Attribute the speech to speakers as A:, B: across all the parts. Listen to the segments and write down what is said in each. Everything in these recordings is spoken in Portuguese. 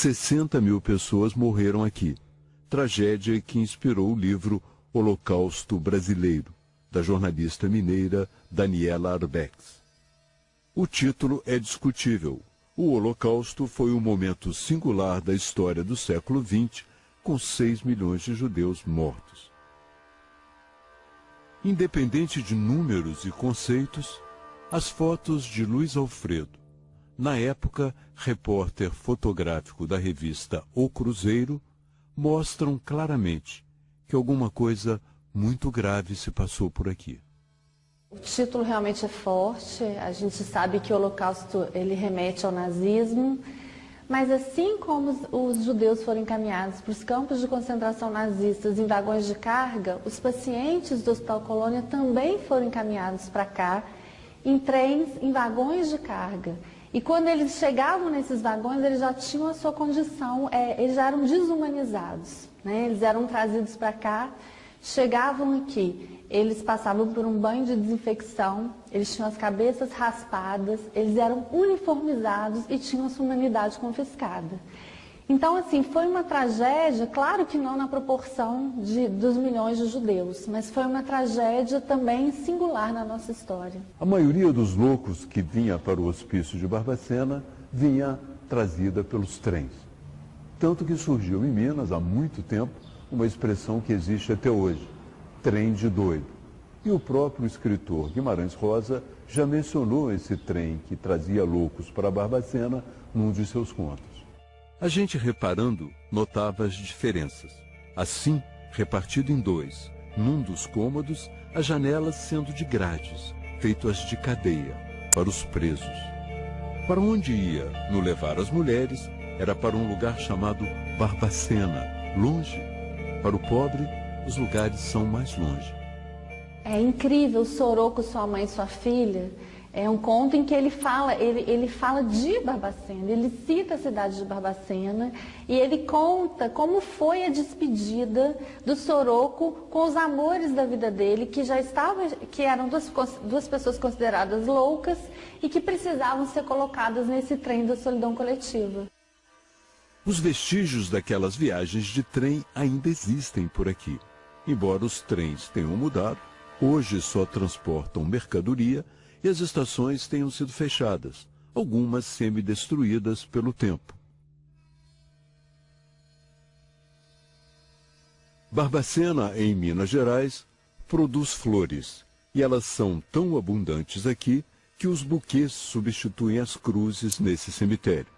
A: 60 mil pessoas morreram aqui. Tragédia que inspirou o livro Holocausto Brasileiro, da jornalista mineira Daniela Arbex. O título é discutível. O Holocausto foi um momento singular da história do século XX, com 6 milhões de judeus mortos. Independente de números e conceitos, as fotos de Luiz Alfredo, na época repórter fotográfico da revista O Cruzeiro, mostram claramente que alguma coisa muito grave se passou por aqui.
B: O título realmente é forte, a gente sabe que o Holocausto ele remete ao nazismo, mas assim como os judeus foram encaminhados para os campos de concentração nazistas em vagões de carga, os pacientes do Hospital Colônia também foram encaminhados para cá em trens, em vagões de carga. E quando eles chegavam nesses vagões, eles já tinham a sua condição, eles já eram desumanizados, né? Eles eram trazidos para cá, chegavam aqui, eles passavam por um banho de desinfecção, eles tinham as cabeças raspadas, eles eram uniformizados e tinham a sua humanidade confiscada. Então, assim, foi uma tragédia, claro que não na proporção dos milhões de judeus, mas foi uma tragédia também singular na nossa história.
A: A maioria dos loucos que vinha para o hospício de Barbacena vinha trazida pelos trens. Tanto que surgiu em Minas, há muito tempo, uma expressão que existe até hoje, trem de doido. E o próprio escritor Guimarães Rosa já mencionou esse trem que trazia loucos para Barbacena num de seus contos. A gente reparando, notava as diferenças. Assim, repartido em dois, num dos cômodos, as janelas sendo de grades, feitas de cadeia, para os presos. Para onde ia no levar as mulheres, era para um lugar chamado Barbacena, longe. Para o pobre, os lugares são mais longe.
B: É incrível, Soroco, sua mãe e sua filha, é um conto em que ele fala de Barbacena, ele cita a cidade de Barbacena e ele conta como foi a despedida do Soroco com os amores da vida dele, que eram duas pessoas consideradas loucas e que precisavam ser colocadas nesse trem da solidão coletiva.
A: Os vestígios daquelas viagens de trem ainda existem por aqui. Embora os trens tenham mudado, hoje só transportam mercadoria e as estações tenham sido fechadas, algumas semi-destruídas pelo tempo. Barbacena, em Minas Gerais, produz flores, e elas são tão abundantes aqui que os buquês substituem as cruzes nesse cemitério.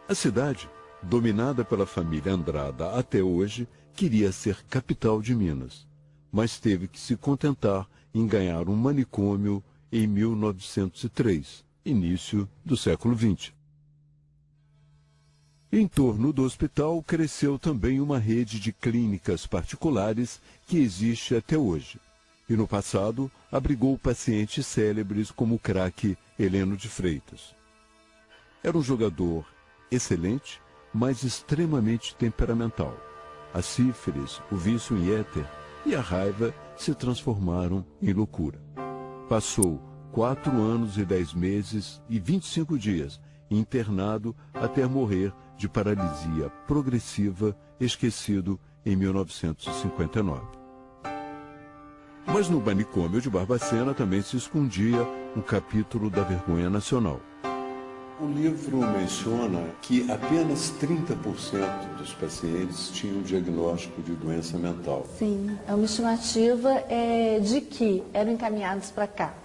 A: A cidade, dominada pela família Andrada até hoje, queria ser capital de Minas, mas teve que se contentar em ganhar um manicômio em 1903, início do século XX. Em torno do hospital cresceu também uma rede de clínicas particulares que existe até hoje, e no passado abrigou pacientes célebres como o craque Heleno de Freitas. Era um jogador excelente, mas extremamente temperamental. A sífilis, o vício em éter e a raiva se transformaram em loucura. Passou 4 anos e 10 meses e 25 dias internado até morrer de paralisia progressiva, esquecido em 1959. Mas no manicômio de Barbacena também se escondia um capítulo da vergonha nacional. O livro menciona que apenas 30% dos pacientes tinham diagnóstico de doença mental.
B: Sim, é uma estimativa de que eram encaminhados para cá.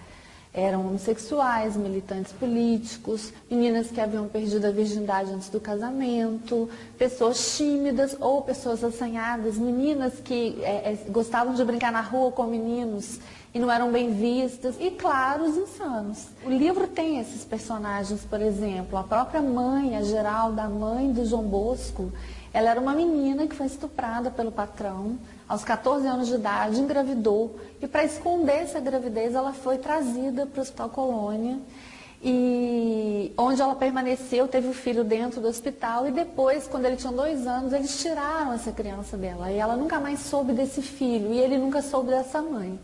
B: Eram homossexuais, militantes políticos, meninas que haviam perdido a virgindade antes do casamento, pessoas tímidas ou pessoas assanhadas, meninas que gostavam de brincar na rua com meninos e não eram bem vistas, e claro, os insanos. O livro tem esses personagens, por exemplo, a própria mãe, a Geralda, a mãe do João Bosco, ela era uma menina que foi estuprada pelo patrão, aos 14 anos de idade, engravidou, e para esconder essa gravidez, ela foi trazida para o Hospital Colônia, e onde ela permaneceu, teve o filho dentro do hospital, e depois, quando ele tinha 2 anos, eles tiraram essa criança dela, e ela nunca mais soube desse filho, e ele nunca soube dessa mãe.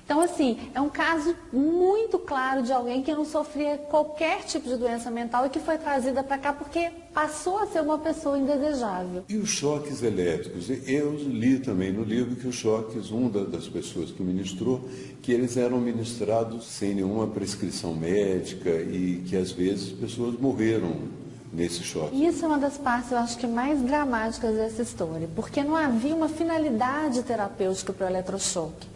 B: Então, assim, é um caso muito claro de alguém que não sofria qualquer tipo de doença mental e que foi trazida para cá porque passou a ser uma pessoa indesejável.
A: E os choques elétricos? Eu li também no livro que os choques, das pessoas que ministrou, que eles eram ministrados sem nenhuma prescrição médica e que às vezes pessoas morreram nesse choque.
B: Isso é uma das partes, eu acho que mais dramáticas dessa história, porque não havia uma finalidade terapêutica para o eletrochoque.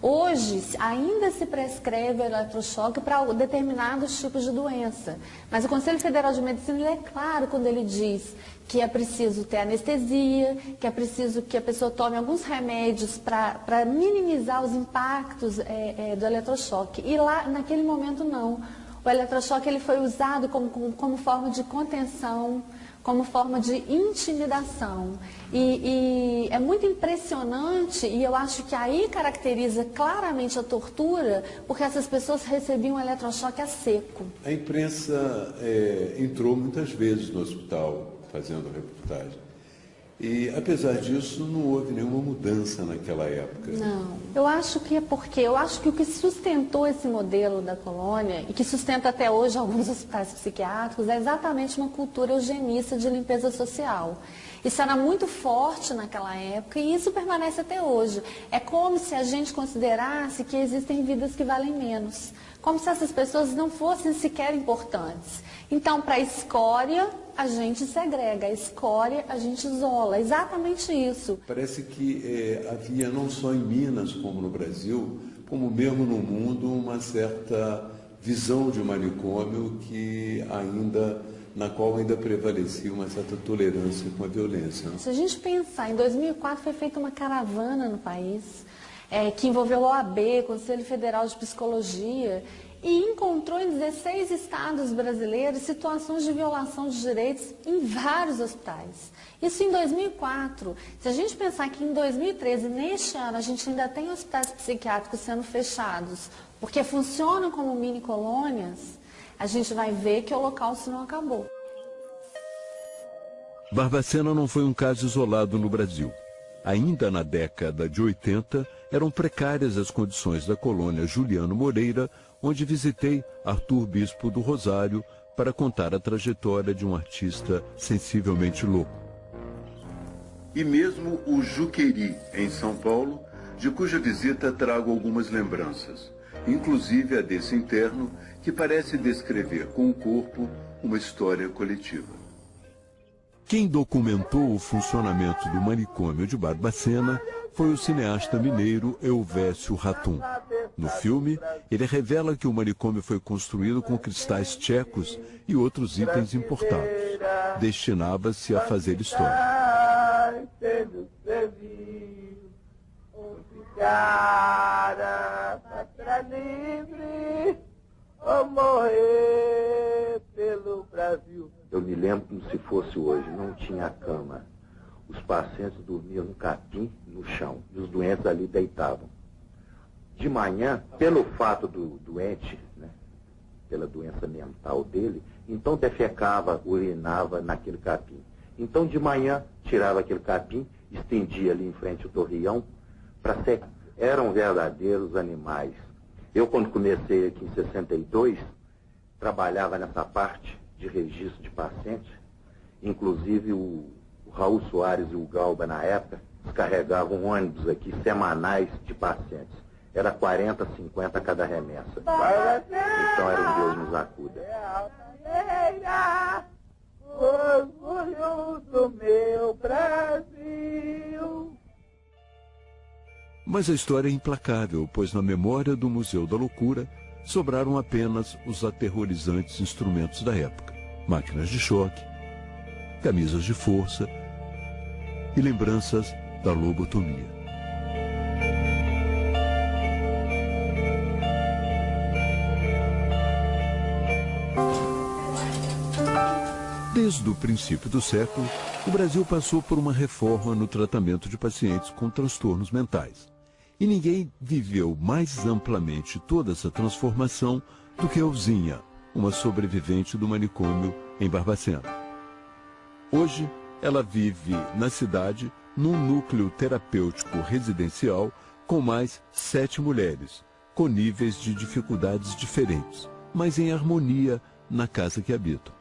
B: Hoje, ainda se prescreve o eletrochoque para determinados tipos de doença. Mas o Conselho Federal de Medicina ele é claro quando ele diz que é preciso ter anestesia, que é preciso que a pessoa tome alguns remédios para minimizar os impactos do eletrochoque. E lá, naquele momento, não. O eletrochoque ele foi usado como forma de contenção, como forma de intimidação. E é muito impressionante, e eu acho que aí caracteriza claramente a tortura, porque essas pessoas recebiam um eletrochoque a seco.
A: A imprensa entrou muitas vezes no hospital fazendo reportagem. E, apesar disso, não houve nenhuma mudança naquela época.
B: Não. Eu acho que é porque, eu acho que o que sustentou esse modelo da colônia, e que sustenta até hoje alguns hospitais psiquiátricos, é exatamente uma cultura eugenista de limpeza social. Isso era muito forte naquela época e isso permanece até hoje. É como se a gente considerasse que existem vidas que valem menos. Como se essas pessoas não fossem sequer importantes. Então, para a escória, a gente segrega, a escória a gente isola, exatamente isso.
A: Parece que havia não só em Minas como no Brasil, como mesmo no mundo, uma certa visão de manicômio na qual ainda prevalecia uma certa tolerância com a violência. Né?
B: Se a gente pensar, em 2004 foi feita uma caravana no país, que envolveu o OAB, Conselho Federal de Psicologia, e encontrou em 16 estados brasileiros situações de violação de direitos em vários hospitais. Isso em 2004. Se a gente pensar que em 2013, neste ano, a gente ainda tem hospitais psiquiátricos sendo fechados, porque funcionam como mini colônias, a gente vai ver que o Holocausto não acabou.
A: Barbacena não foi um caso isolado no Brasil. Ainda na década de 80, eram precárias as condições da colônia Juliano Moreira, onde visitei Arthur Bispo do Rosário para contar a trajetória de um artista sensivelmente louco. E mesmo o Juqueri, em São Paulo, de cuja visita trago algumas lembranças, inclusive a desse interno, que parece descrever com o corpo uma história coletiva. Quem documentou o funcionamento do manicômio de Barbacena foi o cineasta mineiro Elvésio Ratum. No filme, ele revela que o manicômio foi construído com cristais tchecos e outros itens importados. Destinava-se a fazer história.
C: Eu me lembro como se fosse hoje, não tinha cama. Os pacientes dormiam no capim, no chão, e os doentes ali deitavam. De manhã, pelo fato do doente, né, pela doença mental dele, então defecava, urinava naquele capim. Então de manhã, tirava aquele capim, estendia ali em frente ao torreão, para secar. Eram verdadeiros animais. Eu, quando comecei aqui em 62, trabalhava nessa parte de registro de pacientes, inclusive o Raul Soares e o Galba, na época, descarregavam ônibus aqui semanais de pacientes. Era 40, 50 cada remessa. Então era um Deus nos acuda. Orgulho do meu Brasil.
A: Mas a história é implacável, pois na memória do Museu da Loucura sobraram apenas os aterrorizantes instrumentos da época. Máquinas de choque, camisas de força e lembranças da lobotomia. Desde o princípio do século, o Brasil passou por uma reforma no tratamento de pacientes com transtornos mentais. E ninguém viveu mais amplamente toda essa transformação do que Elzinha, uma sobrevivente do manicômio em Barbacena. Hoje, ela vive na cidade, num núcleo terapêutico residencial, com mais 7 mulheres, com níveis de dificuldades diferentes, mas em harmonia na casa que habitam.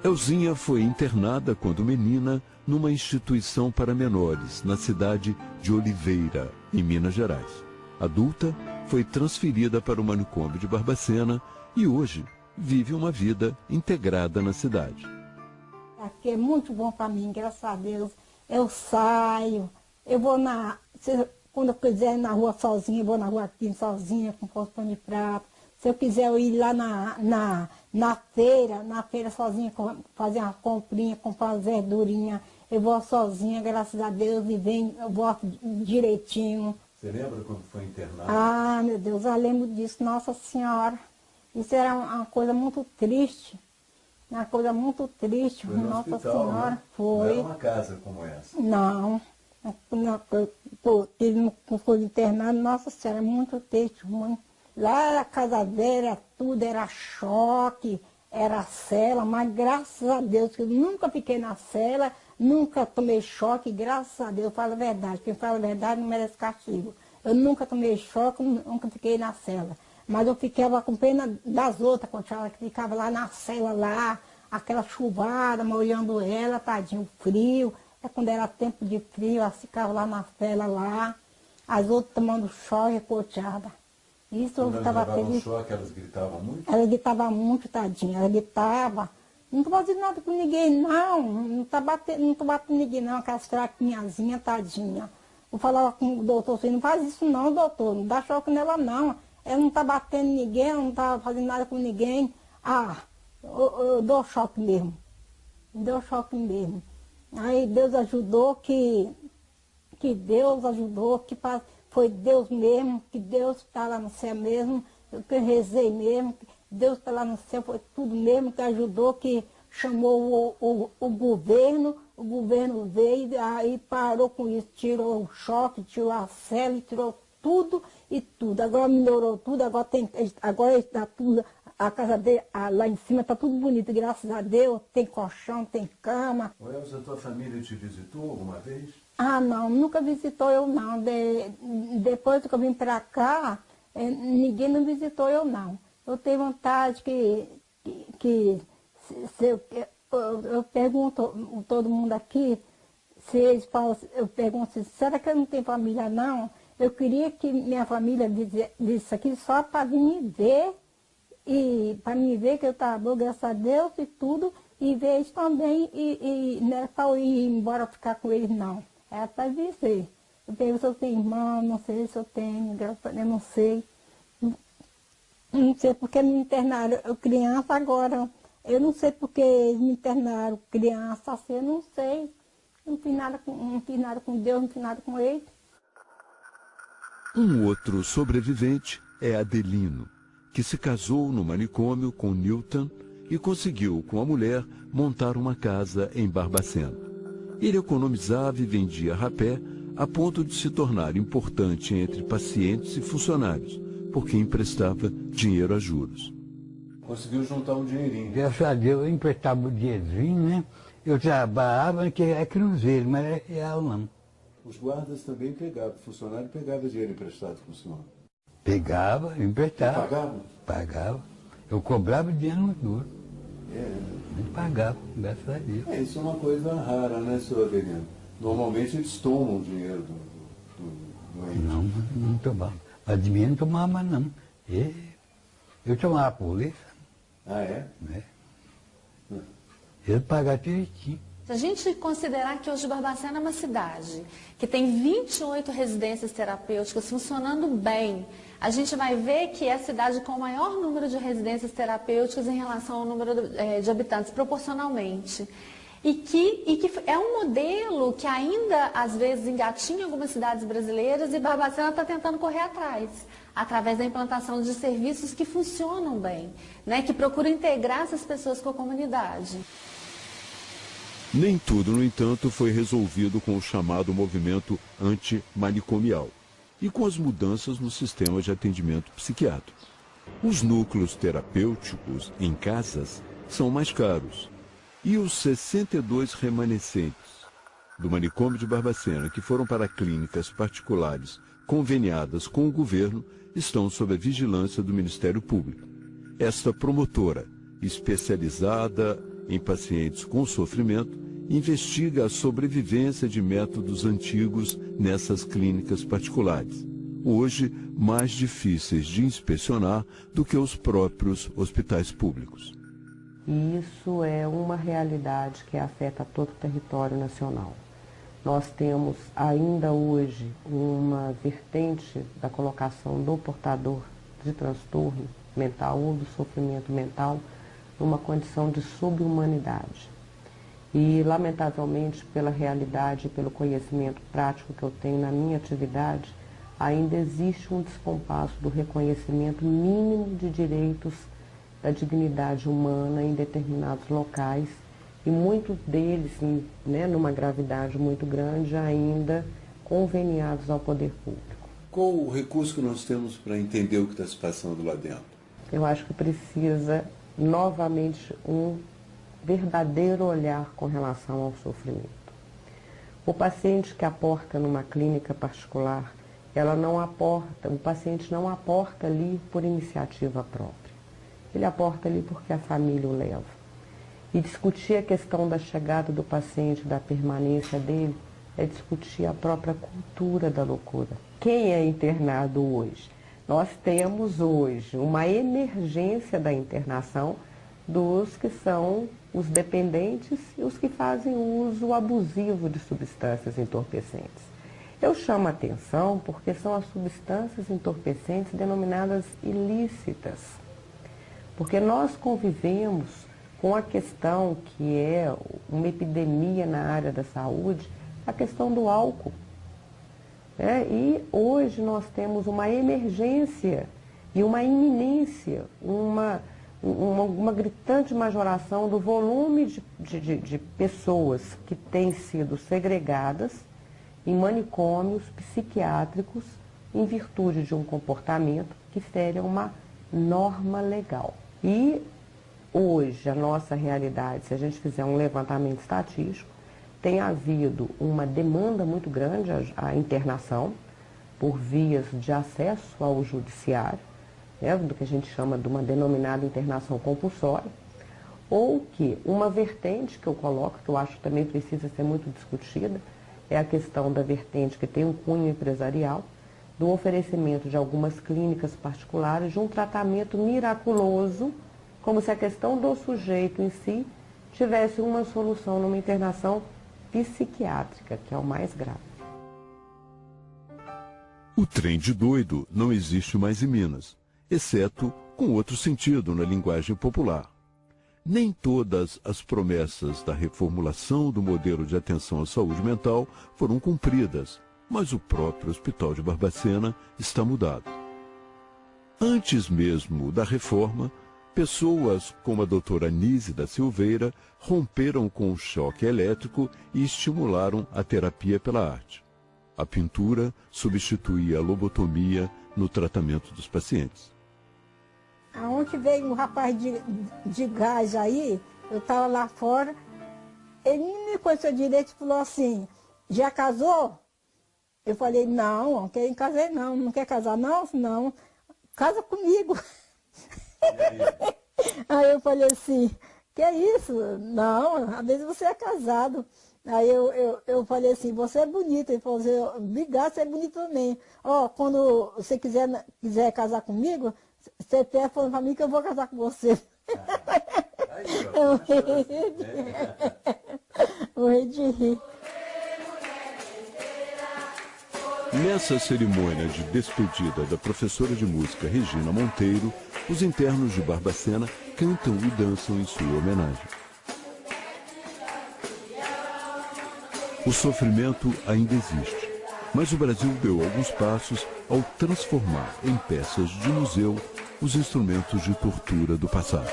A: Elzinha foi internada quando menina numa instituição para menores, na cidade de Oliveira, em Minas Gerais. Adulta, foi transferida para o manicômio de Barbacena e hoje vive uma vida integrada na cidade.
D: Aqui é muito bom para mim, graças a Deus. Eu saio, eu vou quando eu quiser ir na rua sozinha, eu vou na rua aqui sozinha, com pão de prato. Se eu quiser eu ir lá na feira sozinha, fazer uma comprinha, comprar umas verdurinhas, eu vou sozinha, graças a Deus, e venho, eu volto direitinho.
A: Você lembra quando foi internado?
D: Ah, meu Deus, eu lembro disso, Nossa Senhora. Isso era uma coisa muito triste. Uma coisa muito triste,
A: foi no
D: Nossa
A: hospital,
D: Senhora.
A: Né?
D: Foi.
A: Não era uma casa como essa?
D: Não. Ele não foi internado, Nossa Senhora, é muito triste, muito. Lá a casa dela, tudo era choque, era cela, mas graças a Deus, que eu nunca fiquei na cela, nunca tomei choque, graças a Deus, eu falo a verdade. Quem fala a verdade não merece castigo. Eu nunca tomei choque, nunca fiquei na cela. Mas eu ficava com pena das outras, quando ela ficava lá na cela, lá, aquela chuvada, molhando ela, tadinho, frio. É quando era tempo de frio, elas ficavam lá na cela, lá, as outras tomando choque, coteada. Isso eu estava feliz.
A: Choque, elas gritavam muito?
D: Ela gritava muito, tadinha, ela gritava. Não estou fazendo nada com ninguém, não. Não estou batendo ninguém, não, aquelas fraquinhazinhas, tadinha. Eu falava com o doutor assim, não faz isso não, doutor, não dá choque nela não. Ela não está batendo ninguém, ela não está fazendo nada com ninguém. Ah, eu dou choque mesmo. Deu choque mesmo. Aí Deus ajudou que Deus ajudou, que foi Deus mesmo, que Deus está lá no céu mesmo, que eu rezei mesmo, que Deus está lá no céu, foi tudo mesmo, que ajudou, que chamou o governo veio, aí parou com isso, tirou o choque, tirou a cela, tirou tudo e tudo. Agora melhorou tudo, agora está tudo, a casa dele, lá em cima está tudo bonito, graças a Deus, tem colchão, tem cama.
A: Elza, a tua família te visitou alguma vez?
D: Ah, não, nunca visitou eu não. Depois que eu vim para cá, ninguém não visitou eu não. Eu tenho vontade eu pergunto todo mundo aqui, se eles falam, eu pergunto, será que eu não tenho família não? Eu queria que minha família visse aqui só para vir me ver, e para me ver que eu estava boa, graças a Deus e tudo, e ver eles também, não é para eu ir embora ficar com eles não. É para dizer. Eu pergunto se eu tenho irmão, não sei se eu tenho, graças a Deus, não sei. Não sei porque me internaram criança agora. Eu não sei porque eles me internaram criança assim, eu não sei. Não fiz nada com Deus, não fiz nada com ele.
A: Um outro sobrevivente é Adelino, que se casou no manicômio com Newton e conseguiu, com a mulher, montar uma casa em Barbacena. Ele economizava e vendia rapé a ponto de se tornar importante entre pacientes e funcionários, porque emprestava dinheiro a juros. Conseguiu juntar um dinheirinho.
E: Graças a Deus, eu emprestava o dinheirinho, né? Eu trabalhava, que é cruzeiro, mas é real não.
A: Os guardas também pegavam, o funcionário pegava dinheiro emprestado com o senhor?
E: Pegava, emprestava.
A: Pagava?
E: Pagava. Eu cobrava dinheiro no duro.
A: É.
E: Pagava, graças a Deus.
A: Isso é uma coisa rara, né, senhor Adelino? Normalmente eles tomam o dinheiro do ente.
E: Não tomava. Mas de mim não tomava não. Eu tomava a polícia.
A: Ah, é?
E: Ele pagava direitinho.
B: Se a gente considerar que hoje Barbacena é uma cidade que tem 28 residências terapêuticas funcionando bem, a gente vai ver que é a cidade com o maior número de residências terapêuticas em relação ao número de habitantes, proporcionalmente. E que é um modelo que ainda, às vezes, engatinha em algumas cidades brasileiras e Barbacena está tentando correr atrás, através da implantação de serviços que funcionam bem, né, que procuram integrar essas pessoas com a comunidade.
A: Nem tudo, no entanto, foi resolvido com o chamado movimento antimanicomial e com as mudanças no sistema de atendimento psiquiátrico. Os núcleos terapêuticos em casas são mais caros e os 62 remanescentes do manicômio de Barbacena, que foram para clínicas particulares conveniadas com o governo estão sob a vigilância do Ministério Público. Esta promotora, especializada em pacientes com sofrimento, investiga a sobrevivência de métodos antigos nessas clínicas particulares, hoje mais difíceis de inspecionar do que os próprios hospitais públicos.
F: Isso é uma realidade que afeta todo o território nacional. Nós temos ainda hoje uma vertente da colocação do portador de transtorno mental ou do sofrimento mental numa condição de subhumanidade. E, lamentavelmente, pela realidade e pelo conhecimento prático que eu tenho na minha atividade, ainda existe um descompasso do reconhecimento mínimo de direitos da dignidade humana em determinados locais, e muitos deles, né, numa gravidade muito grande, ainda conveniados ao poder público.
A: Qual o recurso que nós temos para entender o que está se passando lá dentro?
F: Eu acho que precisa, novamente, um verdadeiro olhar com relação ao sofrimento. O paciente que aporta numa clínica particular, o paciente não aporta ali por iniciativa própria. Ele aporta ali porque a família o leva. E discutir a questão da chegada do paciente, da permanência dele, é discutir a própria cultura da loucura. Quem é internado hoje? Nós temos hoje uma emergência da internação dos que são os dependentes e os que fazem uso abusivo de substâncias entorpecentes. Eu chamo a atenção porque são as substâncias entorpecentes denominadas ilícitas. Porque nós convivemos com a questão que é uma epidemia na área da saúde, a questão do álcool. E hoje nós temos uma emergência e uma iminência, uma gritante majoração do volume de pessoas que têm sido segregadas em manicômios psiquiátricos em virtude de um comportamento que fere uma norma legal. E hoje a nossa realidade, se a gente fizer um levantamento estatístico, tem havido uma demanda muito grande à internação por vias de acesso ao judiciário, do que a gente chama de uma denominada internação compulsória, ou que uma vertente que eu coloco, que eu acho que também precisa ser muito discutida, é a questão da vertente que tem um cunho empresarial, do oferecimento de algumas clínicas particulares de um tratamento miraculoso, como se a questão do sujeito em si tivesse uma solução numa internação psiquiátrica, que é o mais grave.
A: O trem de doido não existe mais em Minas, exceto com outro sentido na linguagem popular. Nem todas as promessas da reformulação do modelo de atenção à saúde mental foram cumpridas, mas o próprio Hospital de Barbacena está mudado. Antes mesmo da reforma, pessoas como a doutora Anise da Silveira romperam com o choque elétrico e estimularam a terapia pela arte. A pintura substituía a lobotomia no tratamento dos pacientes.
D: Aonde veio um rapaz de gás aí, eu estava lá fora, ele não me conheceu direito e falou assim, já casou? Eu falei, não quero casar não, não quer casar não? Não, casa comigo. Aí eu falei assim, que é isso? Não, às vezes você é casado. Aí eu falei assim, você é bonita. Ele falou assim, obrigado, você é bonita também. Quando você quiser casar comigo, você telefona para mim que eu vou casar com você. Eu morri de rir.
A: Nessa cerimônia de despedida da professora de música Regina Monteiro, os internos de Barbacena cantam e dançam em sua homenagem. O sofrimento ainda existe, mas o Brasil deu alguns passos ao transformar em peças de museu os instrumentos de tortura do passado.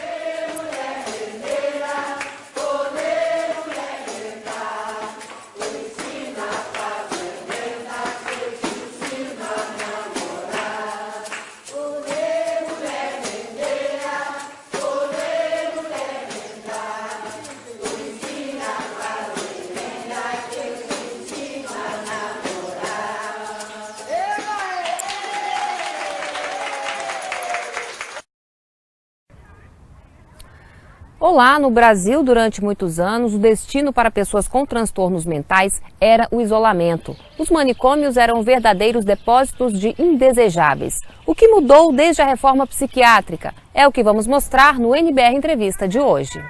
G: Olá, no Brasil, durante muitos anos, o destino para pessoas com transtornos mentais era o isolamento. Os manicômios eram verdadeiros depósitos de indesejáveis. O que mudou desde a reforma psiquiátrica? É o que vamos mostrar no NBR Entrevista de hoje.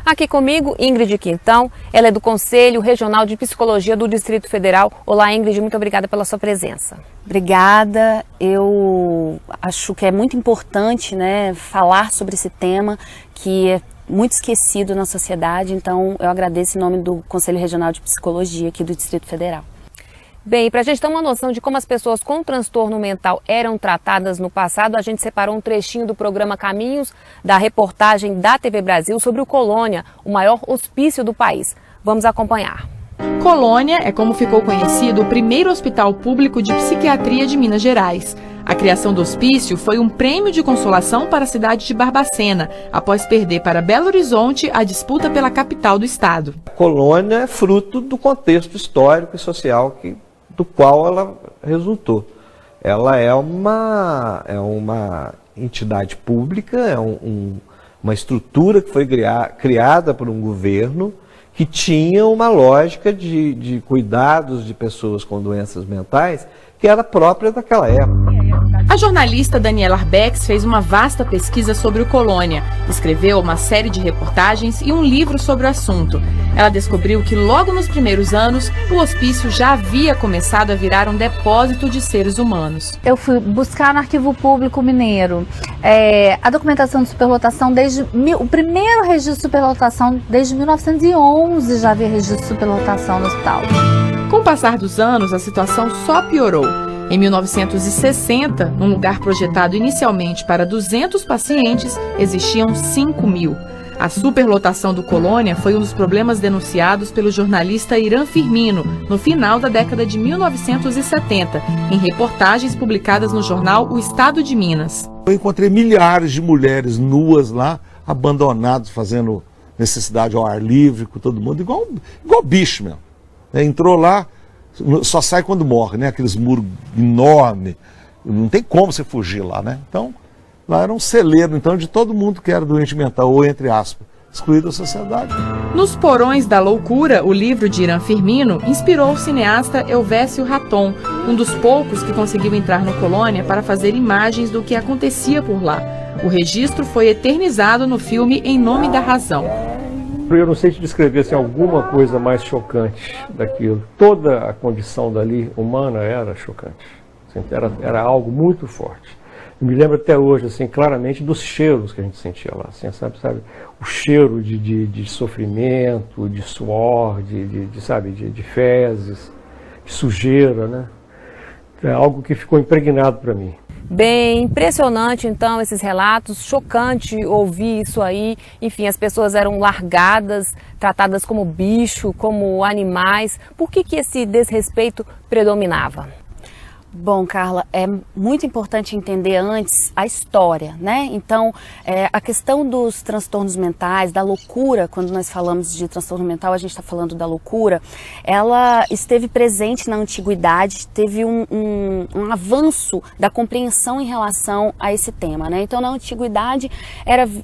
G: Aqui comigo, Ingrid Quintão, ela é do Conselho Regional de Psicologia do Distrito Federal. Olá, Ingrid, muito obrigada pela sua presença.
H: Obrigada, eu acho que é muito importante, né, falar sobre esse tema que é muito esquecido na sociedade, então eu agradeço em nome do Conselho Regional de Psicologia aqui do Distrito Federal.
G: Bem, para a gente ter uma noção de como as pessoas com transtorno mental eram tratadas no passado, a gente separou um trechinho do programa Caminhos, da reportagem da TV Brasil sobre o Colônia, o maior hospício do país. Vamos acompanhar.
I: Colônia é como ficou conhecido o primeiro hospital público de psiquiatria de Minas Gerais. A criação do hospício foi um prêmio de consolação para a cidade de Barbacena, após perder para Belo Horizonte a disputa pela capital do estado.
J: Colônia é fruto do contexto histórico e social do qual ela resultou. Ela é uma entidade pública, uma estrutura que foi criada por um governo que tinha uma lógica de cuidados de pessoas com doenças mentais que era própria daquela época.
I: A jornalista Daniela Arbex fez uma vasta pesquisa sobre o Colônia, escreveu uma série de reportagens e um livro sobre o assunto. Ela descobriu que logo nos primeiros anos, o hospício já havia começado a virar um depósito de seres humanos.
B: Eu fui buscar no Arquivo Público Mineiro a documentação de superlotação o primeiro registro de superlotação desde 1911 já havia registro de superlotação no hospital.
I: Com o passar dos anos, a situação só piorou. Em 1960, num lugar projetado inicialmente para 200 pacientes, existiam 5.000. A superlotação do Colônia foi um dos problemas denunciados pelo jornalista Irã Firmino no final da década de 1970, em reportagens publicadas no jornal O Estado de Minas.
K: Eu encontrei milhares de mulheres nuas lá, abandonadas, fazendo necessidade ao ar livre, com todo mundo, igual bicho mesmo. Entrou lá, só sai quando morre, né? Aqueles muros enormes, não tem como você fugir lá, né? Então, lá era um celeiro, então, de todo mundo que era doente mental, ou entre aspas, excluído da sociedade.
I: Nos Porões da Loucura, o livro de Irã Firmino inspirou o cineasta Elvésio Raton, um dos poucos que conseguiu entrar no Colônia para fazer imagens do que acontecia por lá. O registro foi eternizado no filme Em Nome da Razão.
L: Eu não sei te descrever assim, alguma coisa mais chocante daquilo. Toda a condição dali humana era chocante. Assim, era algo muito forte. Eu me lembro até hoje, assim, claramente dos cheiros que a gente sentia lá. Assim, sabe? O cheiro de sofrimento, de suor, de fezes, de sujeira, né? É algo que ficou impregnado para mim.
G: Bem, impressionante então esses relatos, chocante ouvir isso aí. Enfim, as pessoas eram largadas, tratadas como bicho, como animais. Por que esse desrespeito predominava?
H: Bom, Carla, é muito importante entender antes a história, né? Então, a questão dos transtornos mentais, da loucura, quando nós falamos de transtorno mental, a gente está falando da loucura, ela esteve presente na antiguidade, teve um avanço da compreensão em relação a esse tema, né? Então, na antiguidade,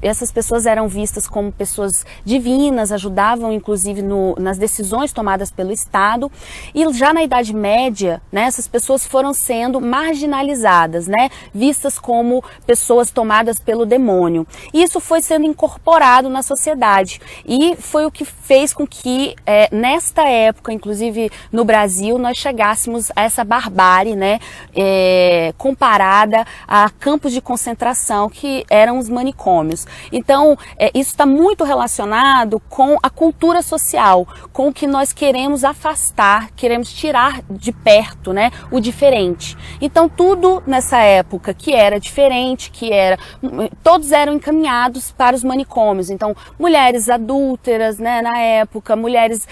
H: essas pessoas eram vistas como pessoas divinas, ajudavam, inclusive, nas decisões tomadas pelo Estado, e já na Idade Média, né, essas pessoas foram sendo marginalizadas, né, vistas como pessoas tomadas pelo demônio. Isso foi sendo incorporado na sociedade e foi o que fez com que nesta época, inclusive no Brasil, nós chegássemos a essa barbárie, né, comparada a campos de concentração que eram os manicômios. Então, isso está muito relacionado com a cultura social, com o que nós queremos afastar, queremos tirar de perto, né, o diferente. Então tudo nessa época que era diferente, todos eram encaminhados para os manicômios. Então mulheres adúlteras, né, na época, mulheres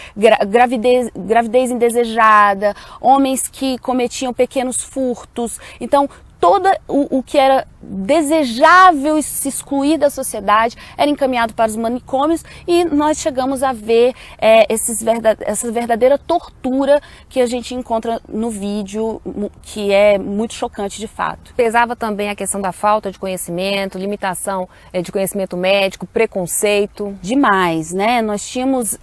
H: gravidez indesejada, homens que cometiam pequenos furtos. Então todo o que era desejável se excluir da sociedade era encaminhado para os manicômios, e nós chegamos a ver essa verdadeira tortura que a gente encontra no vídeo, que é muito chocante de fato.
G: Pesava também a questão da falta de conhecimento, limitação de conhecimento médico, preconceito.
H: Demais, né? Nós tínhamos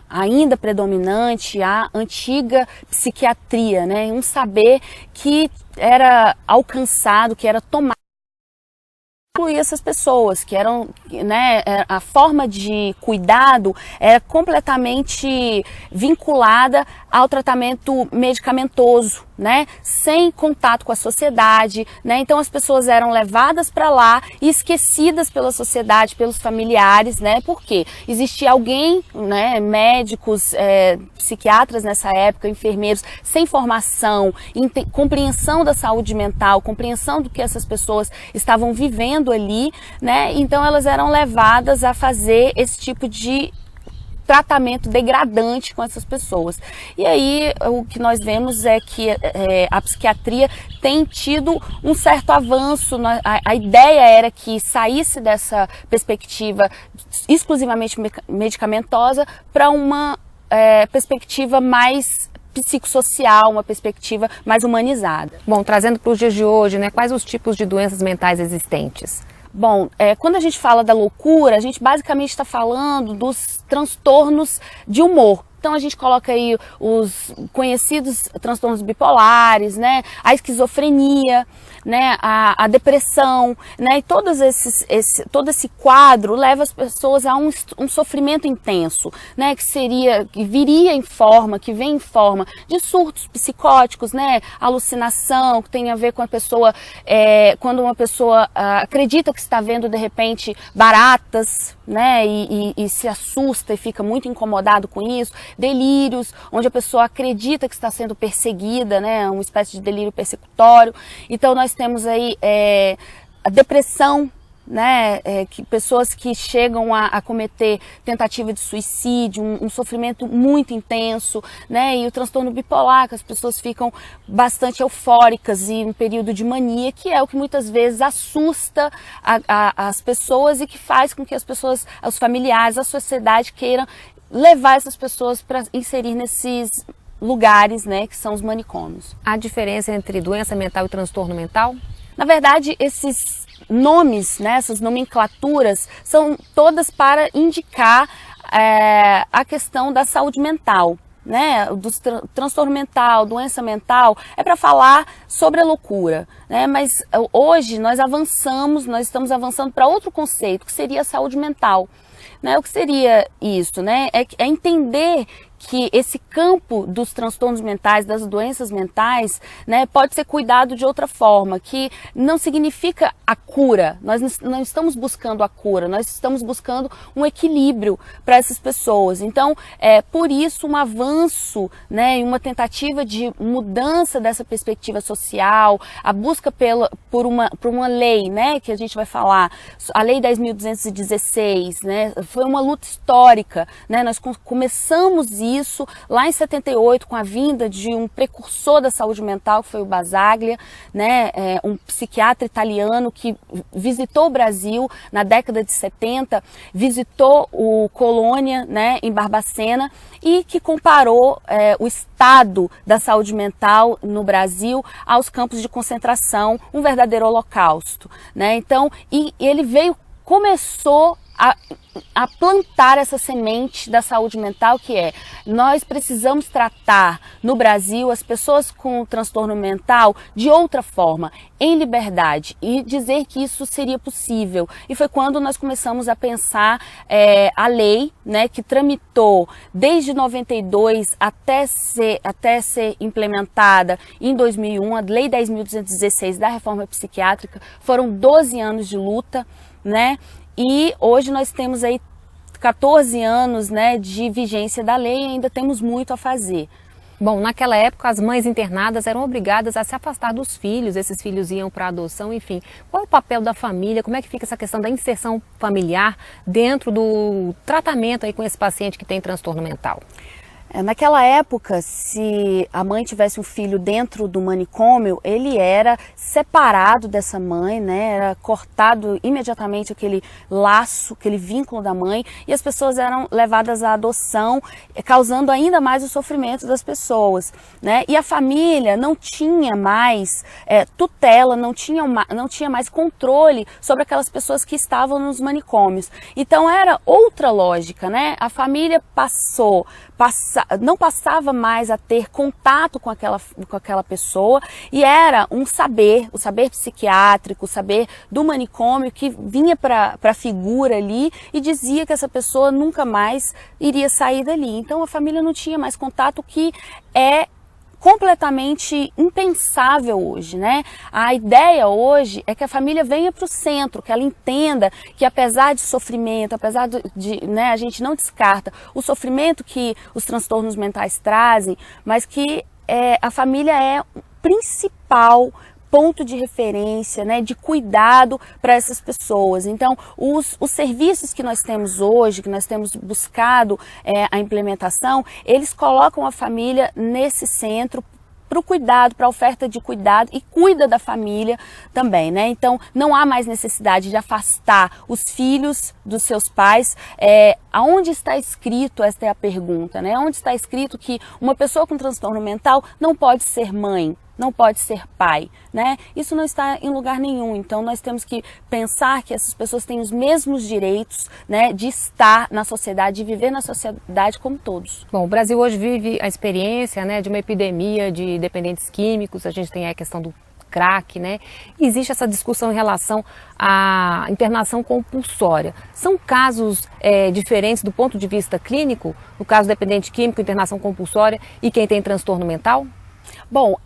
H: ainda predominante a antiga psiquiatria, né? Um saber que era alcançado, que era tomado, incluir essas pessoas, que eram, né, a forma de cuidado era completamente vinculada ao tratamento medicamentoso, né, sem contato com a sociedade, né, então as pessoas eram levadas para lá e esquecidas pela sociedade, pelos familiares, né, porque existia alguém, né, médicos, psiquiatras nessa época, enfermeiros, sem formação, compreensão da saúde mental, compreensão do que essas pessoas estavam vivendo ali, né, então elas eram levadas a fazer esse tipo de tratamento degradante com essas pessoas. E aí o que nós vemos é que a psiquiatria tem tido um certo avanço. A ideia era que saísse dessa perspectiva exclusivamente medicamentosa para uma perspectiva mais psicossocial, uma perspectiva mais humanizada.
G: Bom, trazendo para os dias de hoje, né, quais os tipos de doenças mentais existentes?
H: Bom, quando a gente fala da loucura, a gente basicamente está falando dos transtornos de humor. Então a gente coloca aí os conhecidos transtornos bipolares, né, a esquizofrenia, né, a depressão, né, e todo esse quadro leva as pessoas a um sofrimento intenso, né, que vem em forma de surtos psicóticos, né, alucinação, que tem a ver com a pessoa, quando uma pessoa acredita que está vendo de repente baratas, né, e se assusta e fica muito incomodado com isso, delírios, onde a pessoa acredita que está sendo perseguida, né, uma espécie de delírio persecutório. Então nós temos aí a depressão, né, pessoas que chegam a cometer tentativa de suicídio, um sofrimento muito intenso, né, e o transtorno bipolar, que as pessoas ficam bastante eufóricas e um período de mania, que é o que muitas vezes assusta as pessoas e que faz com que as pessoas, os familiares, a sociedade queiram levar essas pessoas para inserir nesses lugares, né, que são os manicômios.
G: Há diferença entre doença mental e transtorno mental?
H: Na verdade, esses nomes, né, essas nomenclaturas, são todas para indicar a questão da saúde mental, né, do transtorno mental, doença mental, é para falar sobre a loucura, né, mas hoje nós estamos avançando para outro conceito, que seria a saúde mental. Né, o que seria isso? Né? É entender que esse campo dos transtornos mentais, das doenças mentais, né, pode ser cuidado de outra forma, que não significa a cura. Nós não estamos buscando a cura, nós estamos buscando um equilíbrio para essas pessoas. Então, por isso um avanço, né, e uma tentativa de mudança dessa perspectiva social, a busca por uma lei, né, que a gente vai falar, a Lei 10.216, né, foi uma luta histórica, né, nós começamos isso lá em 78 com a vinda de um precursor da saúde mental, que foi o Basaglia, né, um psiquiatra italiano que visitou o Brasil na década de 70, visitou o Colônia, né, em Barbacena, e que comparou o estado da saúde mental no Brasil aos campos de concentração, um verdadeiro holocausto, né? Então, e ele começou a plantar essa semente da saúde mental, que nós precisamos tratar no Brasil as pessoas com transtorno mental de outra forma, em liberdade, e dizer que isso seria possível. E foi quando nós começamos a pensar a lei, né, que tramitou desde 92 até ser implementada em 2001, a Lei 10.216 da reforma psiquiátrica. Foram 12 anos de luta, né? E hoje nós temos aí 14 anos, né, de vigência da lei e ainda temos muito a fazer.
G: Bom, naquela época as mães internadas eram obrigadas a se afastar dos filhos, esses filhos iam para adoção, enfim. Qual é o papel da família? Como é que fica essa questão da inserção familiar dentro do tratamento aí com esse paciente que tem transtorno mental?
H: Naquela época, se a mãe tivesse um filho dentro do manicômio, ele era separado dessa mãe, né? Era cortado imediatamente aquele laço, aquele vínculo da mãe, e as pessoas eram levadas à adoção, causando ainda mais o sofrimento das pessoas, né? E a família não tinha mais tutela, não tinha mais controle sobre aquelas pessoas que estavam nos manicômios. Então era outra lógica, né? A família não passava mais a ter contato com aquela pessoa, e era um saber, o saber psiquiátrico, o saber do manicômio que vinha para a figura ali e dizia que essa pessoa nunca mais iria sair dali. Então a família não tinha mais contato, que é completamente impensável hoje, né? A ideia hoje é que a família venha para o centro, que ela entenda que apesar de sofrimento, apesar de né, a gente não descarta o sofrimento que os transtornos mentais trazem, mas que a família é o principal ponto de referência, né, de cuidado para essas pessoas. Então, os serviços que nós temos hoje, que nós temos buscado a implementação, eles colocam a família nesse centro para o cuidado, para a oferta de cuidado, e cuida da família também, né? Então, não há mais necessidade de afastar os filhos dos seus pais. Aonde está escrito, esta é a pergunta, né? Onde está escrito que uma pessoa com transtorno mental não pode ser mãe, não pode ser pai, né? Isso não está em lugar nenhum. Então nós temos que pensar que essas pessoas têm os mesmos direitos, né, de estar na sociedade, de viver na sociedade como todos.
G: Bom, o Brasil hoje vive a experiência, né, de uma epidemia de dependentes químicos. A gente tem a questão do crack, né? E existe essa discussão em relação à internação compulsória. São casos diferentes do ponto de vista clínico? No caso do dependente químico, internação compulsória, e quem tem transtorno mental?
H: Bom,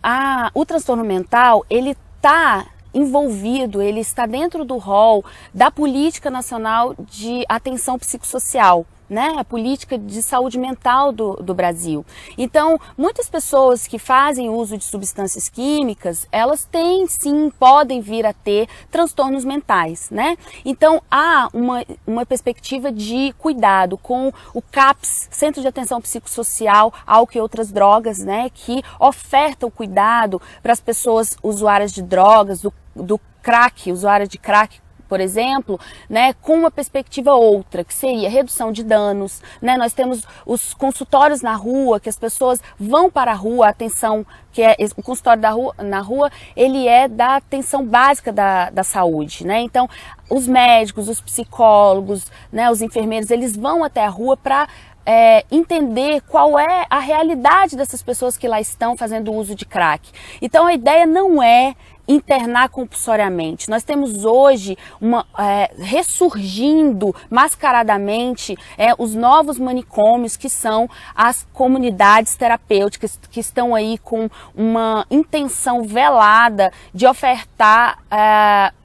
H: o transtorno mental, ele está envolvido, ele está dentro do rol da Política Nacional de Atenção Psicossocial, né? A política de saúde mental do Brasil. Então, muitas pessoas que fazem uso de substâncias químicas, elas têm sim, podem vir a ter transtornos mentais, né? Então, há uma perspectiva de cuidado com o CAPS, Centro de Atenção Psicossocial, álcool e outras drogas, né? Que oferta o cuidado para as pessoas usuárias de drogas, do crack, usuárias de crack, por exemplo, né, com uma perspectiva outra, que seria redução de danos, né? Nós temos os consultórios na rua, que as pessoas vão para a rua, a atenção, que é o consultório na rua, ele é da atenção básica da saúde, né? Então, os médicos, os psicólogos, né, os enfermeiros, eles vão até a rua para entender qual é a realidade dessas pessoas que lá estão fazendo uso de crack. Então, a ideia não é internar compulsoriamente. Nós temos hoje ressurgindo mascaradamente os novos manicômios, que são as comunidades terapêuticas, que estão aí com uma intenção velada de ofertar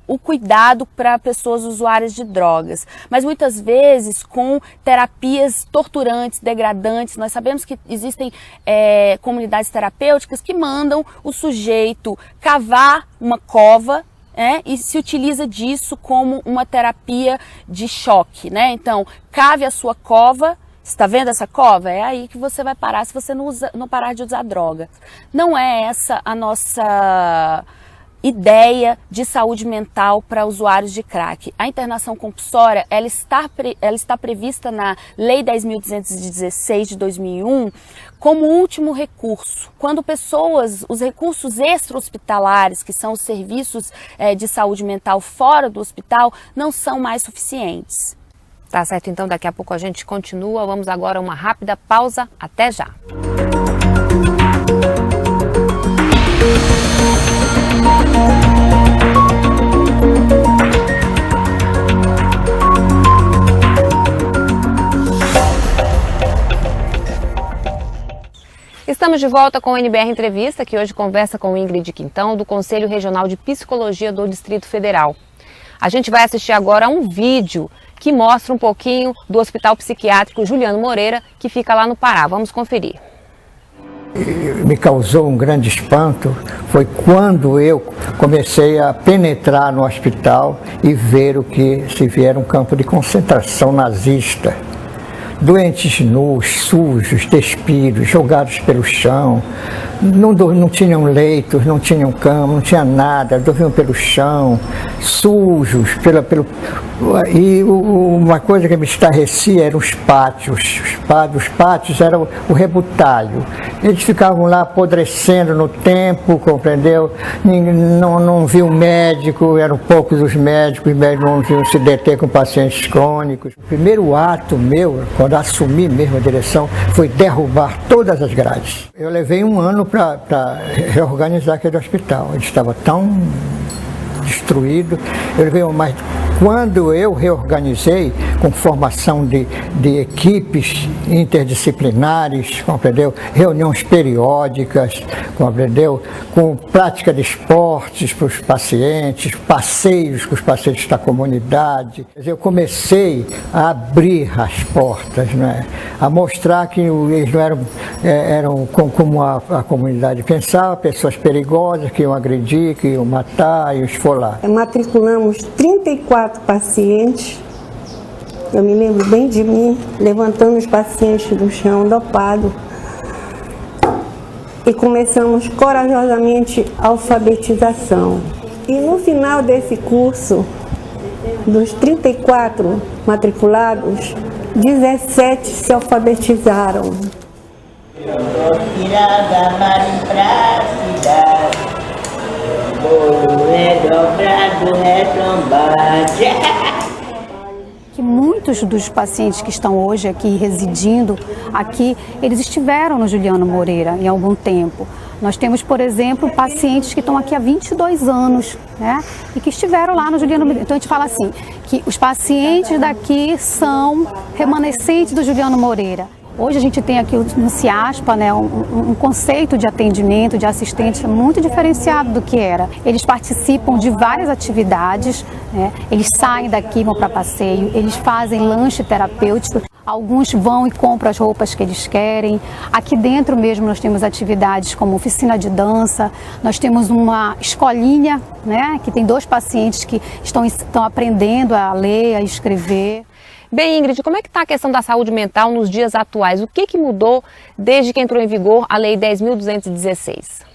H: o cuidado para pessoas usuárias de drogas, mas muitas vezes com terapias torturantes, degradantes. Nós sabemos que existem comunidades terapêuticas que mandam o sujeito cavar uma cova, e se utiliza disso como uma terapia de choque, né? Então, cave a sua cova. Está vendo essa cova? É aí que você vai parar se você não parar de usar droga. Não é essa a nossa ideia de saúde mental para usuários de crack. A internação compulsória, ela está prevista na Lei 10.216 de 2001 como último recurso, quando os recursos extra-hospitalares, que são os serviços de saúde mental fora do hospital, não são mais suficientes.
G: Tá certo, então daqui a pouco a gente continua. Vamos agora a uma rápida pausa. Até já! Estamos de volta com o NBR Entrevista, que hoje conversa com Ingrid Quintão, do Conselho Regional de Psicologia do Distrito Federal. A gente vai assistir agora a um vídeo que mostra um pouquinho do Hospital Psiquiátrico Juliano Moreira, que fica lá no Pará. Vamos conferir.
M: Me causou um grande espanto foi quando eu comecei a penetrar no hospital e ver o que se via era um campo de concentração nazista. Doentes nus, sujos, despidos, despidos, jogados pelo chão, não tinham leitos, não tinham cama, não tinha nada, dormiam pelo chão, sujos, e uma coisa que me estarrecia eram os pátios. Os pátios eram o rebutalho. Eles ficavam lá apodrecendo no tempo, compreendeu? Não viam médico, eram poucos os médicos não vinham se deter com pacientes crônicos. O primeiro ato meu, quando assumi mesmo a direção, foi derrubar todas as grades. Eu levei um ano para reorganizar aquele hospital. Ele estava tão destruído. Eu levei mais. Quando eu reorganizei com formação de equipes interdisciplinares, compreendeu? Reuniões periódicas, compreendeu? Com prática de esportes para os pacientes, passeios com os pacientes da comunidade. Eu comecei a abrir as portas, né? A mostrar que eles não eram como a comunidade pensava, pessoas perigosas que iam agredir, que iam matar e esfolar.
N: Matriculamos 34 pacientes, eu me lembro bem de mim, levantando os pacientes do chão, dopado, e começamos corajosamente a alfabetização. E no final desse curso, dos 34 matriculados, 17 se alfabetizaram.
O: Que muitos dos pacientes que estão hoje aqui residindo aqui, eles estiveram no Juliano Moreira em algum tempo. Nós temos, por exemplo, pacientes que estão aqui há 22 anos, né? E que estiveram lá no Juliano Moreira. Então a gente fala assim, que os pacientes daqui são remanescentes do Juliano Moreira. Hoje a gente tem aqui no CIASPA, né, um conceito de atendimento, de assistente muito diferenciado do que era. Eles participam de várias atividades, né, eles saem daqui, vão para passeio, eles fazem lanche terapêutico, alguns vão e compram as roupas que eles querem. Aqui dentro mesmo nós temos atividades como oficina de dança, nós temos uma escolinha, né, que tem 2 pacientes que estão aprendendo a ler, a escrever.
G: Bem, Ingrid, como é que está a questão da saúde mental nos dias atuais? O que mudou desde que entrou em vigor a Lei 10.216?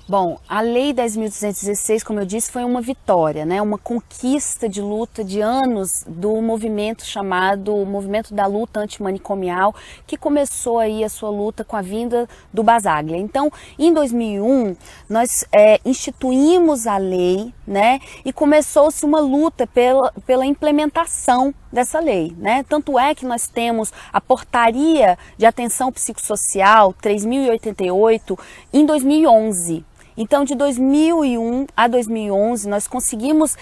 H: Bom, a Lei 10.216, como eu disse, foi uma vitória, né? Uma conquista de luta de anos do movimento chamado Movimento da Luta Antimanicomial, que começou aí a sua luta com a vinda do Basaglia. Então, em 2001, nós instituímos a lei, né? E começou-se uma luta pela implementação dessa lei, né? Tanto é que nós temos a Portaria de Atenção Psicossocial 3.088 em 2011. Então, de 2001 a 2011, nós conseguimos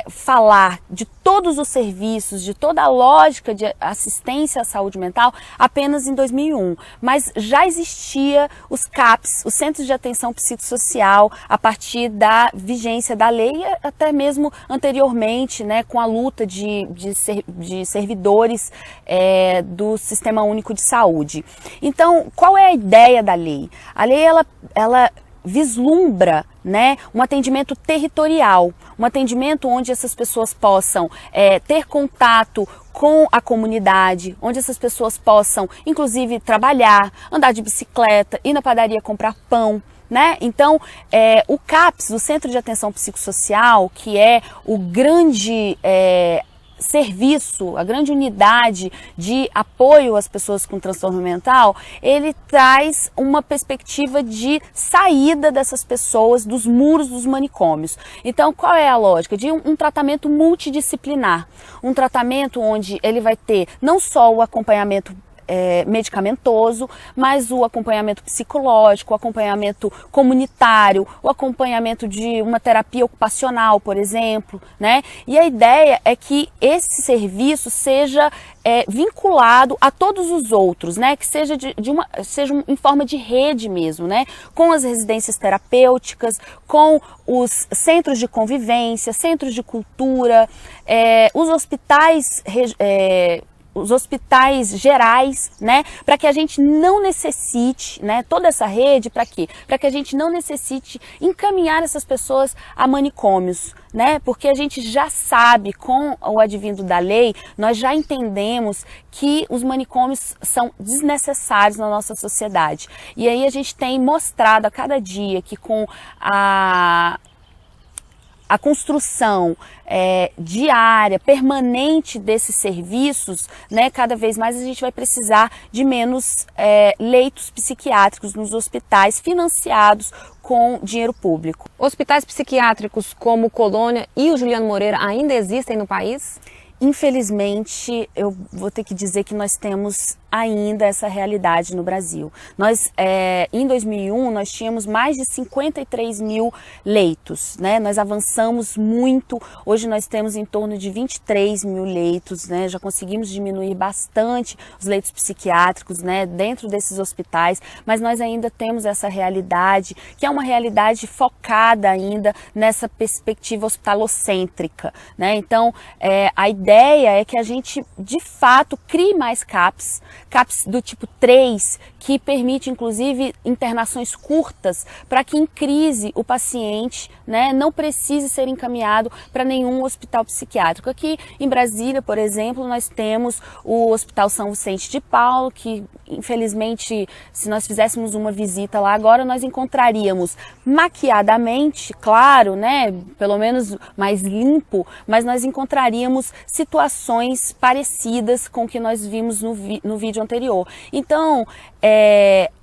H: falar de todos os serviços, de toda a lógica de assistência à saúde mental apenas em 2001. Mas já existia os CAPs, os Centros de Atenção Psicossocial, a partir da vigência da lei, até mesmo anteriormente, né, com a luta de servidores do Sistema Único de Saúde. Então, qual é a ideia da lei? A lei, ela vislumbra, né, um atendimento territorial, um atendimento onde essas pessoas possam ter contato com a comunidade, onde essas pessoas possam, inclusive, trabalhar, andar de bicicleta, ir na padaria comprar pão, né? Então, o CAPS, o Centro de Atenção Psicossocial, que é o grande serviço, a grande unidade de apoio às pessoas com transtorno mental, ele traz uma perspectiva de saída dessas pessoas dos muros dos manicômios. Então, qual é a lógica? De um tratamento multidisciplinar, um tratamento onde ele vai ter não só o acompanhamento medicamentoso, mas o acompanhamento psicológico, o acompanhamento comunitário, o acompanhamento de uma terapia ocupacional, por exemplo, né? E a ideia é que esse serviço seja vinculado a todos os outros, né? Que seja seja em forma de rede mesmo, né? Com as residências terapêuticas, com os centros de convivência, centros de cultura, os hospitais os hospitais gerais, né, para que a gente não necessite, né, toda essa rede, para quê? Para que a gente não necessite encaminhar essas pessoas a manicômios, né, porque a gente já sabe, com o advindo da lei, nós já entendemos que os manicômios são desnecessários na nossa sociedade. E aí a gente tem mostrado a cada dia que com a construção diária, permanente desses serviços, né, cada vez mais a gente vai precisar de menos leitos psiquiátricos nos hospitais financiados com dinheiro público.
G: Hospitais psiquiátricos como Colônia e o Juliano Moreira ainda existem no país?
H: Infelizmente, eu vou ter que dizer que nós temos ainda essa realidade no Brasil. Nós, em 2001, nós tínhamos mais de 53 mil leitos, né? Nós avançamos muito, hoje nós temos em torno de 23 mil leitos, né? Já conseguimos diminuir bastante os leitos psiquiátricos, né, dentro desses hospitais, mas nós ainda temos essa realidade, que é uma realidade focada ainda nessa perspectiva hospitalocêntrica, né? Então, a ideia é que a gente, de fato, crie mais CAPs do tipo 3, que permite, inclusive, internações curtas, para que em crise o paciente, né, não precise ser encaminhado para nenhum hospital psiquiátrico. Aqui em Brasília, por exemplo, nós temos o Hospital São Vicente de Paulo, que, infelizmente, se nós fizéssemos uma visita lá agora, nós encontraríamos maquiadamente, claro, né, pelo menos mais limpo, mas nós encontraríamos situações parecidas com o que nós vimos no vídeo anterior. Então,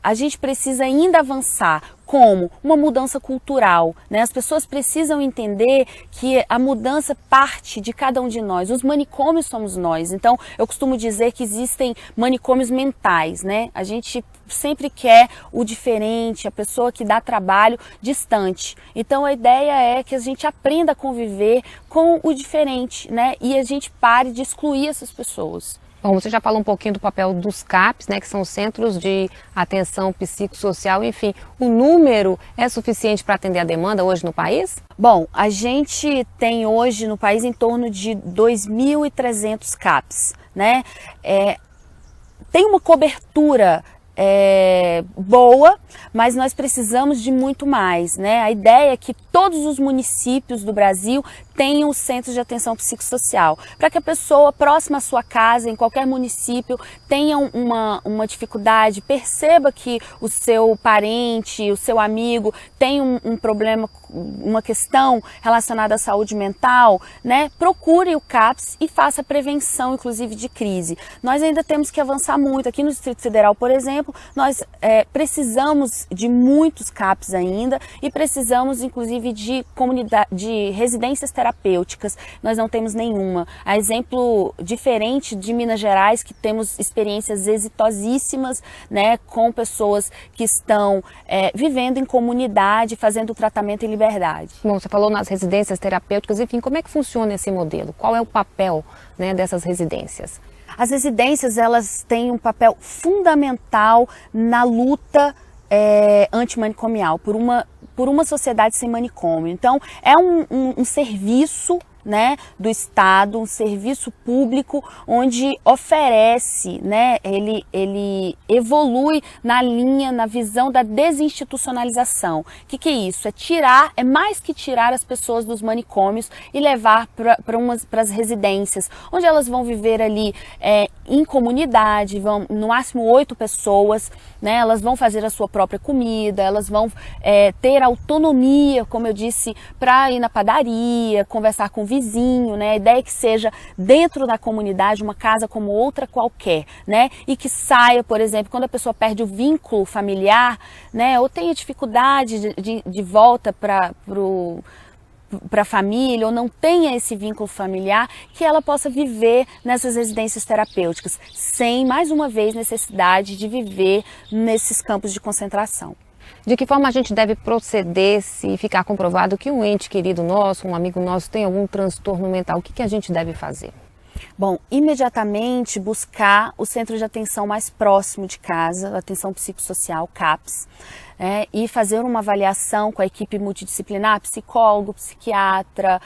H: a gente precisa ainda avançar como uma mudança cultural, né? As pessoas precisam entender que a mudança parte de cada um de nós. Os manicômios somos nós. Então, eu costumo dizer que existem manicômios mentais, né? A gente sempre quer o diferente, a pessoa que dá trabalho distante. Então, a ideia é que a gente aprenda a conviver com o diferente, né? E a gente pare de excluir essas pessoas.
G: Bom, você já falou um pouquinho do papel dos CAPs, né, que são Centros de Atenção Psicossocial, enfim, o número é suficiente para atender a demanda hoje no país?
H: Bom, a gente tem hoje no país em torno de 2.300 CAPs, né? Tem uma cobertura boa, mas nós precisamos de muito mais, né? A ideia é que todos os municípios do Brasil tenham centros de atenção psicossocial, para que a pessoa próxima à sua casa, em qualquer município, tenha uma dificuldade, perceba que o seu parente, o seu amigo tem um problema, uma questão relacionada à saúde mental, né? Procure o CAPS e faça prevenção, inclusive, de crise. Nós ainda temos que avançar muito. Aqui no Distrito Federal, por exemplo, nós precisamos de muitos CAPs ainda e precisamos, inclusive, de residências terapêuticas. Nós não temos nenhuma. A exemplo diferente de Minas Gerais, que temos experiências exitosíssimas, né, com pessoas que estão vivendo em comunidade, fazendo tratamento em liberdade.
G: Bom, você falou nas residências terapêuticas, enfim, como é que funciona esse modelo? Qual é o papel, né, dessas residências?
H: As residências, elas têm um papel fundamental na luta antimanicomial, por uma sociedade sem manicômio. Então, é um serviço, né, do Estado, um serviço público onde oferece, né, ele evolui na linha, na visão da desinstitucionalização. O que é isso? É mais que tirar as pessoas dos manicômios e levar para as residências, onde elas vão viver ali em comunidade, vão no máximo 8 pessoas, né, elas vão fazer a sua própria comida, elas vão ter autonomia, como eu disse, para ir na padaria, conversar com o vizinho, né? A ideia é que seja dentro da comunidade uma casa como outra qualquer, né? E que saia, por exemplo, quando a pessoa perde o vínculo familiar, né? Ou tenha dificuldade de volta para a família, ou não tenha esse vínculo familiar, que ela possa viver nessas residências terapêuticas, sem, mais uma vez, necessidade de viver nesses campos de concentração.
G: De que forma a gente deve proceder se ficar comprovado que um ente querido nosso, um amigo nosso, tem algum transtorno mental? O que a gente deve fazer?
H: Bom, imediatamente buscar o centro de atenção mais próximo de casa, atenção psicossocial, CAPS, e fazer uma avaliação com a equipe multidisciplinar, psicólogo, psiquiatra,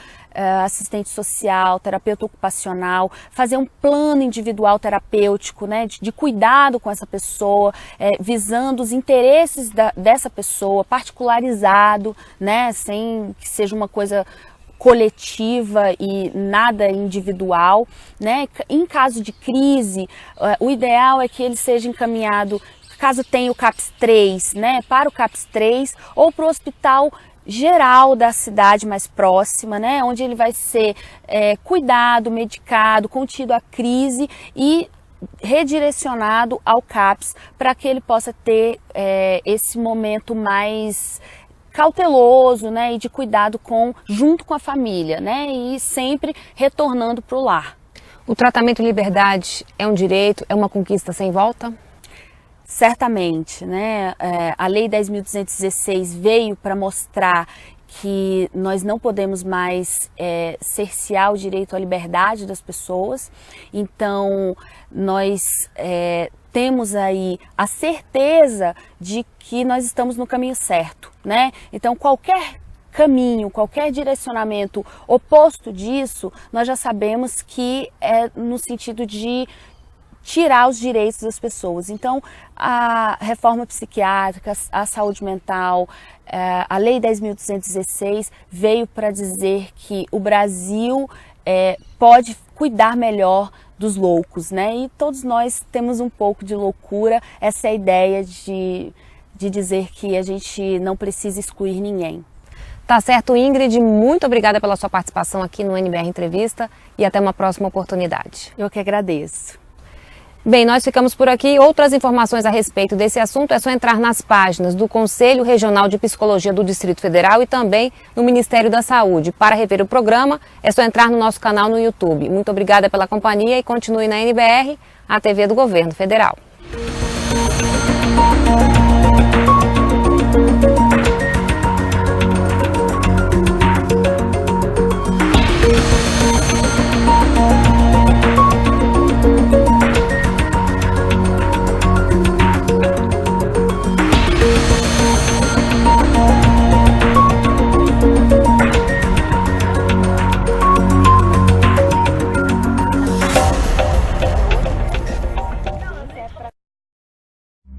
H: assistente social, terapeuta ocupacional, fazer um plano individual terapêutico, né, de cuidado com essa pessoa, visando os interesses dessa pessoa, particularizado, né, sem que seja uma coisa coletiva e nada individual, né? Em caso de crise, o ideal é que ele seja encaminhado, caso tenha o CAPS 3, né? Para o CAPS 3 ou para o hospital geral da cidade mais próxima, né? Onde ele vai ser cuidado, medicado, contido a crise e redirecionado ao CAPS para que ele possa ter esse momento mais cauteloso, né, e de cuidado junto com a família, né, e sempre retornando para o lar.
G: O tratamento em liberdade é um direito, é uma conquista sem volta?
H: Certamente, né, a Lei 10.216 veio para mostrar que nós não podemos mais cercear o direito à liberdade das pessoas, então nós temos aí a certeza de que nós estamos no caminho certo, né? Então qualquer caminho, qualquer direcionamento oposto disso, nós já sabemos que é no sentido de tirar os direitos das pessoas. Então a reforma psiquiátrica, a saúde mental, a Lei 10.216 veio para dizer que o Brasil pode cuidar melhor dos loucos, né? E todos nós temos um pouco de loucura, essa é a ideia de dizer que a gente não precisa excluir ninguém.
G: Tá certo, Ingrid, muito obrigada pela sua participação aqui no NBR Entrevista e até uma próxima oportunidade.
H: Eu que agradeço.
G: Bem, nós ficamos por aqui. Outras informações a respeito desse assunto é só entrar nas páginas do Conselho Regional de Psicologia do Distrito Federal e também no Ministério da Saúde. Para rever o programa, é só entrar no nosso canal no YouTube. Muito obrigada pela companhia e continue na NBR, a TV do Governo Federal.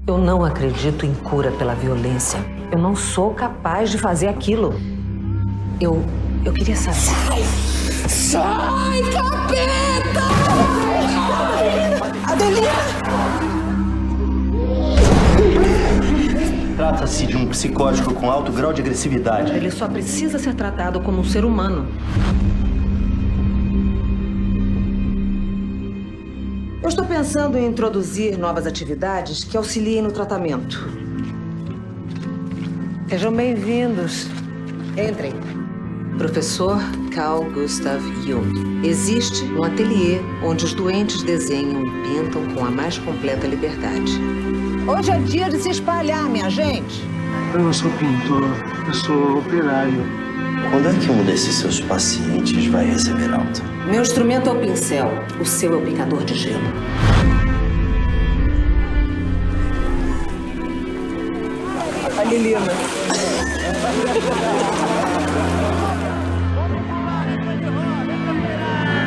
P: Eu não acredito em cura pela violência. Eu não sou capaz de fazer aquilo. Eu queria saber.
Q: Sai, capeta! Adelina!
R: Trata-se de um psicótico com alto grau de agressividade.
P: Ele só precisa ser tratado como um ser humano. Eu estou pensando em introduzir novas atividades que auxiliem no tratamento. Sejam bem-vindos. Entrem. Professor Carl Gustav Jung. Existe um ateliê onde os doentes desenham e pintam com a mais completa liberdade. Hoje é dia de se espalhar, minha gente.
S: Eu não sou pintor, eu sou operário.
R: Quando é que um desses seus pacientes vai receber alta?
P: Meu instrumento é o pincel, o seu é o picador de gelo.
Q: A Lilina.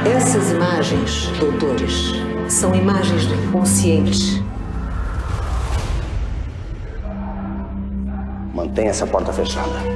P: Essas imagens, doutores, são imagens do inconsciente.
R: Mantenha essa porta fechada.